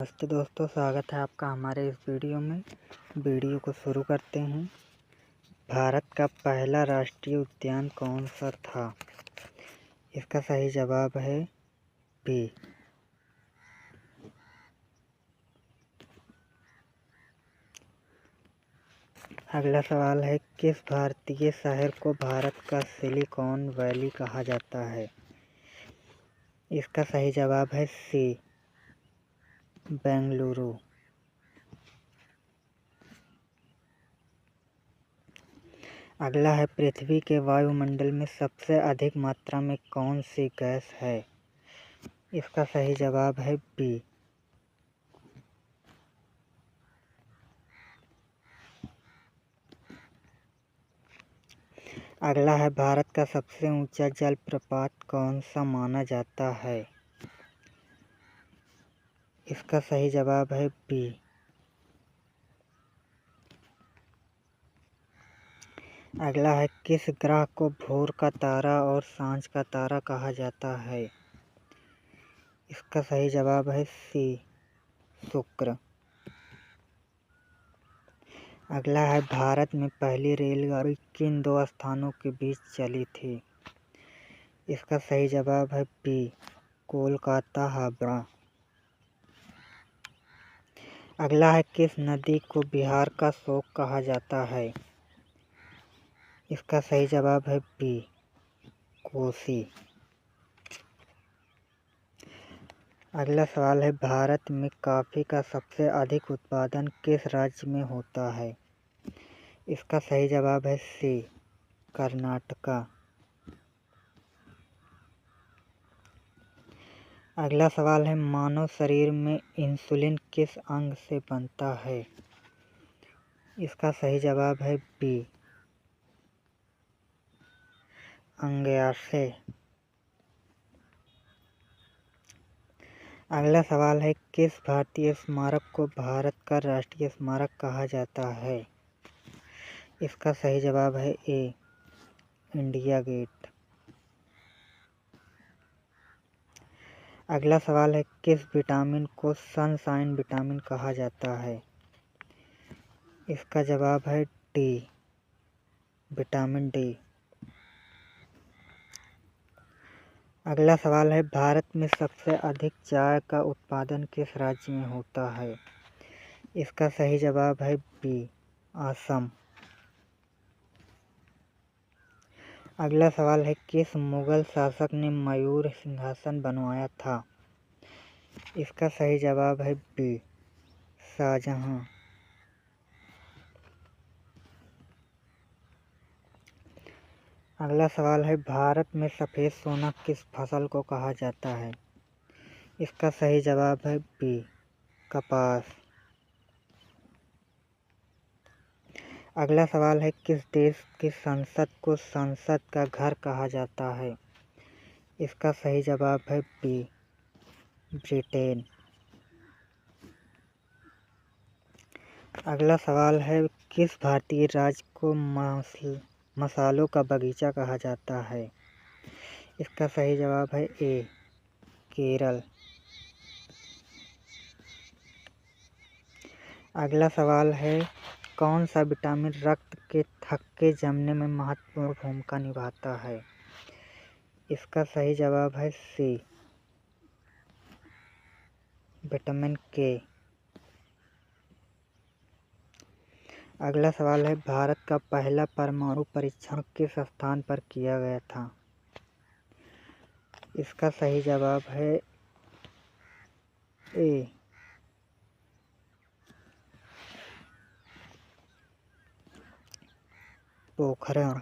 नमस्ते दोस्तों, स्वागत है आपका हमारे इस वीडियो में। वीडियो को शुरू करते हैं। भारत का पहला राष्ट्रीय उद्यान कौन सा था? इसका सही जवाब है बी। अगला सवाल है, किस भारतीय शहर को भारत का सिलिकॉन वैली कहा जाता है? इसका सही जवाब है सी, बेंगलुरु। अगला है, पृथ्वी के वायुमंडल में सबसे अधिक मात्रा में कौन सी गैस है? इसका सही जवाब है बी। अगला है, भारत का सबसे ऊंचा जलप्रपात कौन सा माना जाता है? इसका सही जवाब है बी। अगला है, किस ग्रह को भोर का तारा और सांझ का तारा कहा जाता है? इसका सही जवाब है सी, शुक्र। अगला है, भारत में पहली रेलगाड़ी किन दो स्थानों के बीच चली थी? इसका सही जवाब है बी, कोलकाता हावड़ा। अगला है, किस नदी को बिहार का शोक कहा जाता है? इसका सही जवाब है बी, कोसी। अगला सवाल है, भारत में कॉफी का सबसे अधिक उत्पादन किस राज्य में होता है? इसका सही जवाब है सी, कर्नाटका। अगला सवाल है, मानव शरीर में इंसुलिन किस अंग से बनता है? इसका सही जवाब है बी, अंगाशय। अगला सवाल है, किस भारतीय स्मारक को भारत का राष्ट्रीय स्मारक कहा जाता है? इसका सही जवाब है ए, इंडिया गेट। अगला सवाल है, किस विटामिन को सनशाइन विटामिन कहा जाता है? इसका जवाब है डी, विटामिन डी। अगला सवाल है, भारत में सबसे अधिक चाय का उत्पादन किस राज्य में होता है? इसका सही जवाब है बी, असम। अगला सवाल है, किस मुगल शासक ने मयूर सिंहासन बनवाया था? इसका सही जवाब है बी, शाहजहां। अगला सवाल है, भारत में सफ़ेद सोना किस फसल को कहा जाता है? इसका सही जवाब है बी, कपास। अगला सवाल है, किस देश की संसद को संसद का घर कहा जाता है? इसका सही जवाब है बी, ब्रिटेन। अगला सवाल है, किस भारतीय राज्य को मसालों का बगीचा कहा जाता है? इसका सही जवाब है ए, केरल। अगला सवाल है, कौन सा विटामिन रक्त के थक्के जमने में महत्वपूर्ण भूमिका निभाता है? इसका सही जवाब है सी, विटामिन के। अगला सवाल है, भारत का पहला परमाणु परीक्षण किस स्थान पर किया गया था? इसका सही जवाब है ए, पोखरण।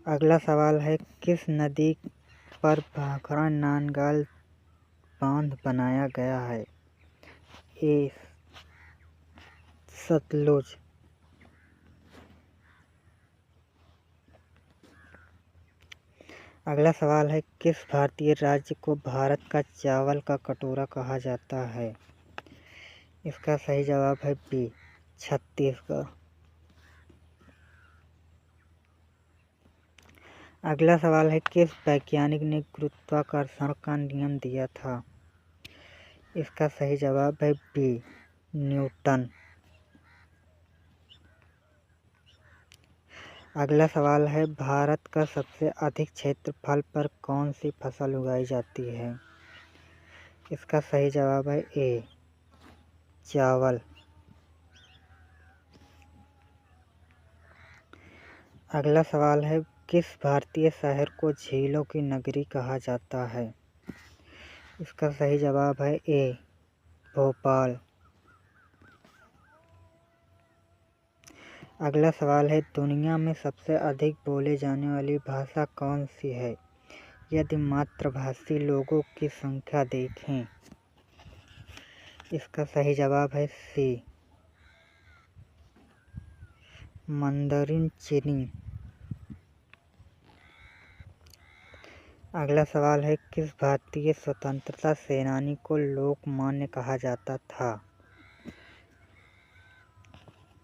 अगला सवाल है, किस नदी पर भाखड़ा नानगल बांध बनाया गया है? ए, सतलुज। अगला सवाल है, किस भारतीय राज्य को भारत का चावल का कटोरा कहा जाता है? इसका सही जवाब है बी, छत्तीसगढ़। अगला सवाल है, किस वैज्ञानिक ने गुरुत्वाकर्षण का नियम दिया था? इसका सही जवाब है बी, न्यूटन। अगला सवाल है, भारत का सबसे अधिक क्षेत्रफल पर कौन सी फसल उगाई जाती है? इसका सही जवाब है ए, चावल। अगला सवाल है, किस भारतीय शहर को झीलों की नगरी कहा जाता है? इसका सही जवाब है ए, भोपाल। अगला सवाल है, दुनिया में सबसे अधिक बोले जाने वाली भाषा कौन सी है यदि मातृभाषी लोगों की संख्या देखें? इसका सही जवाब है सी, मंdarin चीनी। अगला सवाल है, किस भारतीय स्वतंत्रता सेनानी को लोकमान्य कहा जाता था?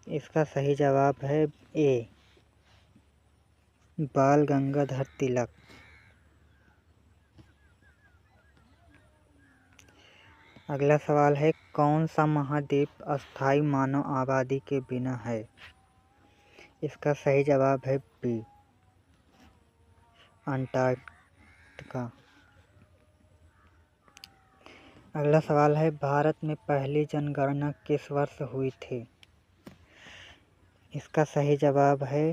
इसका सही जवाब है ए, बाल गंगाधर तिलक। अगला सवाल है, कौन सा महाद्वीप अस्थायी मानव आबादी के बिना है? इसका सही जवाब है बी, अंटार्कटिका। अगला सवाल है, भारत में पहली जनगणना किस वर्ष हुई थी? इसका सही जवाब है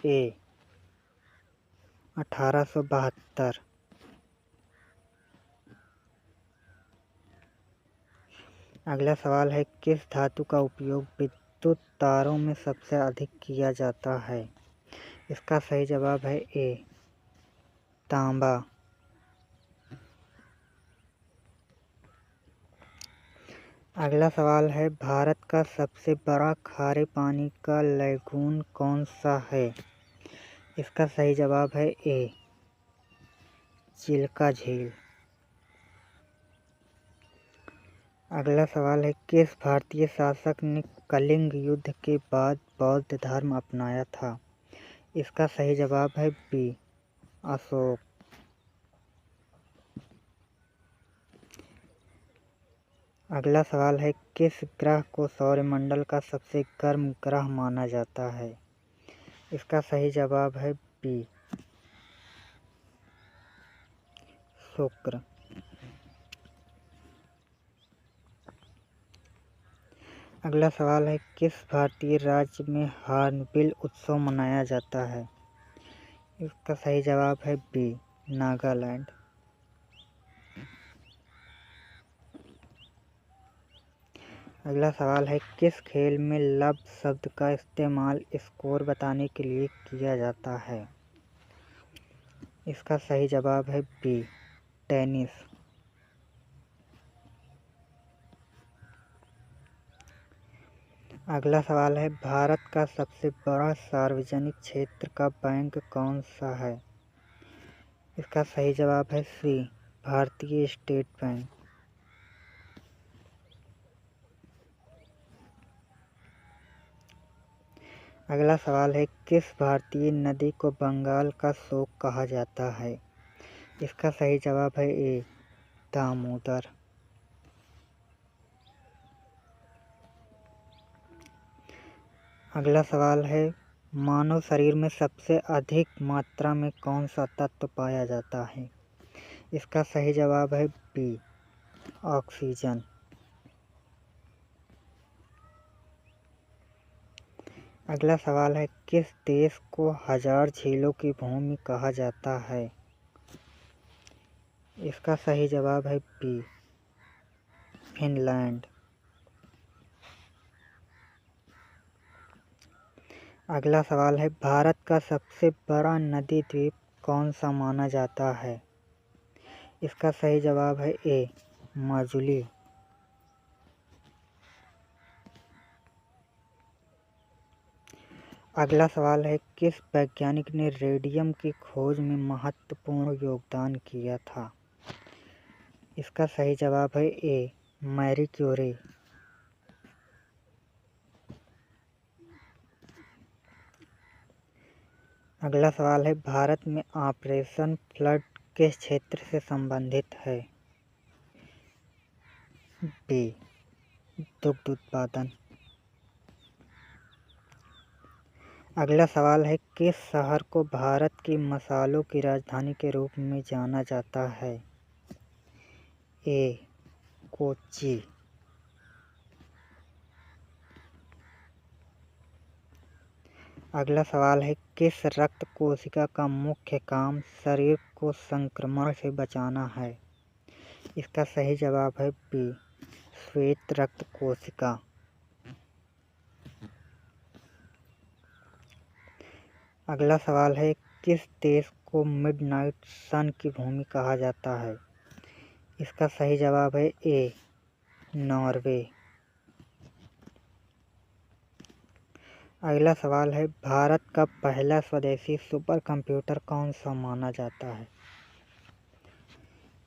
ए, 1872। अगला सवाल है, किस धातु का उपयोग विद्युत तारों में सबसे अधिक किया जाता है? इसका सही जवाब है ए, तांबा। अगला सवाल है, भारत का सबसे बड़ा खारे पानी का लैगून कौन सा है? इसका सही जवाब है ए, चिल्का झील। अगला सवाल है, किस भारतीय शासक ने कलिंग युद्ध के बाद बौद्ध धर्म अपनाया था? इसका सही जवाब है बी, अशोक। अगला सवाल है, किस ग्रह को सौरमंडल का सबसे गर्म ग्रह माना जाता है? इसका सही जवाब है बी, शुक्र। अगला सवाल है, किस भारतीय राज्य में हॉर्नबिल उत्सव मनाया जाता है? इसका सही जवाब है बी, नागालैंड। अगला सवाल है, किस खेल में लव शब्द का इस्तेमाल स्कोर बताने के लिए किया जाता है? इसका सही जवाब है बी, टेनिस। अगला सवाल है, भारत का सबसे बड़ा सार्वजनिक क्षेत्र का बैंक कौन सा है? इसका सही जवाब है सी, भारतीय स्टेट बैंक। अगला सवाल है, किस भारतीय नदी को बंगाल का शोक कहा जाता है? इसका सही जवाब है ए, दामोदर। अगला सवाल है, मानव शरीर में सबसे अधिक मात्रा में कौन सा तत्व पाया जाता है? इसका सही जवाब है बी, ऑक्सीजन। अगला सवाल है, किस देश को 1000 झीलों की भूमि कहा जाता है? इसका सही जवाब है बी, फिनलैंड। अगला सवाल है, भारत का सबसे बड़ा नदी द्वीप कौन सा माना जाता है? इसका सही जवाब है ए, माजुली। अगला सवाल है, किस वैज्ञानिक ने रेडियम की खोज में महत्वपूर्ण योगदान किया था? इसका सही जवाब है ए, मैरी क्यूरी। अगला सवाल है, भारत में ऑपरेशन फ्लड किस क्षेत्र से संबंधित है? बी, दुग्ध उत्पादन। अगला सवाल है, किस शहर को भारत की मसालों की राजधानी के रूप में जाना जाता है? ए, कोच्चि। अगला सवाल है, किस रक्त कोशिका का मुख्य काम शरीर को संक्रमण से बचाना है? इसका सही जवाब है बी, श्वेत रक्त कोशिका। अगला सवाल है, किस देश को मिडनाइट सन की भूमि कहा जाता है? इसका सही जवाब है ए, नॉर्वे। अगला सवाल है, भारत का पहला स्वदेशी सुपर कंप्यूटर कौन सा माना जाता है?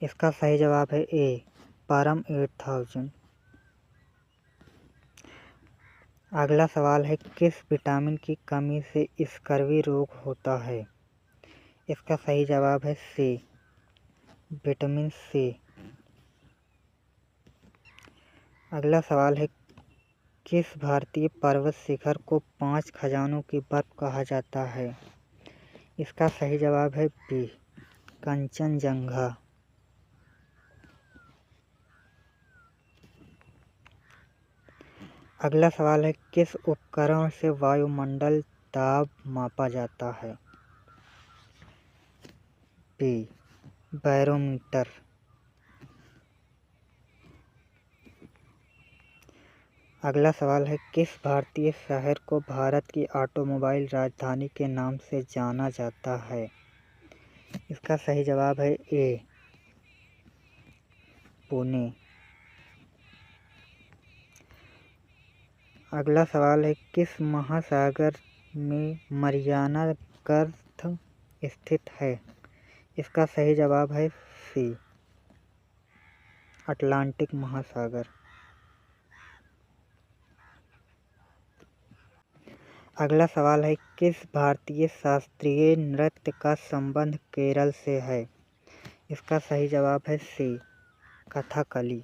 इसका सही जवाब है ए, परम 8000। अगला सवाल है, किस विटामिन की कमी से स्कर्वी रोग होता है? इसका सही जवाब है सी, विटामिन सी। अगला सवाल है, किस भारतीय पर्वत शिखर को 5 खजानों की बर्फ कहा जाता है? इसका सही जवाब है बी, कंचनजंगा। अगला सवाल है, किस उपकरण से वायुमंडल दाब मापा जाता है? B, barometer. अगला सवाल है, किस भारतीय शहर को भारत की ऑटोमोबाइल राजधानी के नाम से जाना जाता है? इसका सही जवाब है ए, पुणे। अगला सवाल है, किस महासागर में मरियाना गर्त स्थित है? इसका सही जवाब है सी, अटलांटिक महासागर। अगला सवाल है, किस भारतीय शास्त्रीय नृत्य का संबंध केरल से है? इसका सही जवाब है सी, कथकली।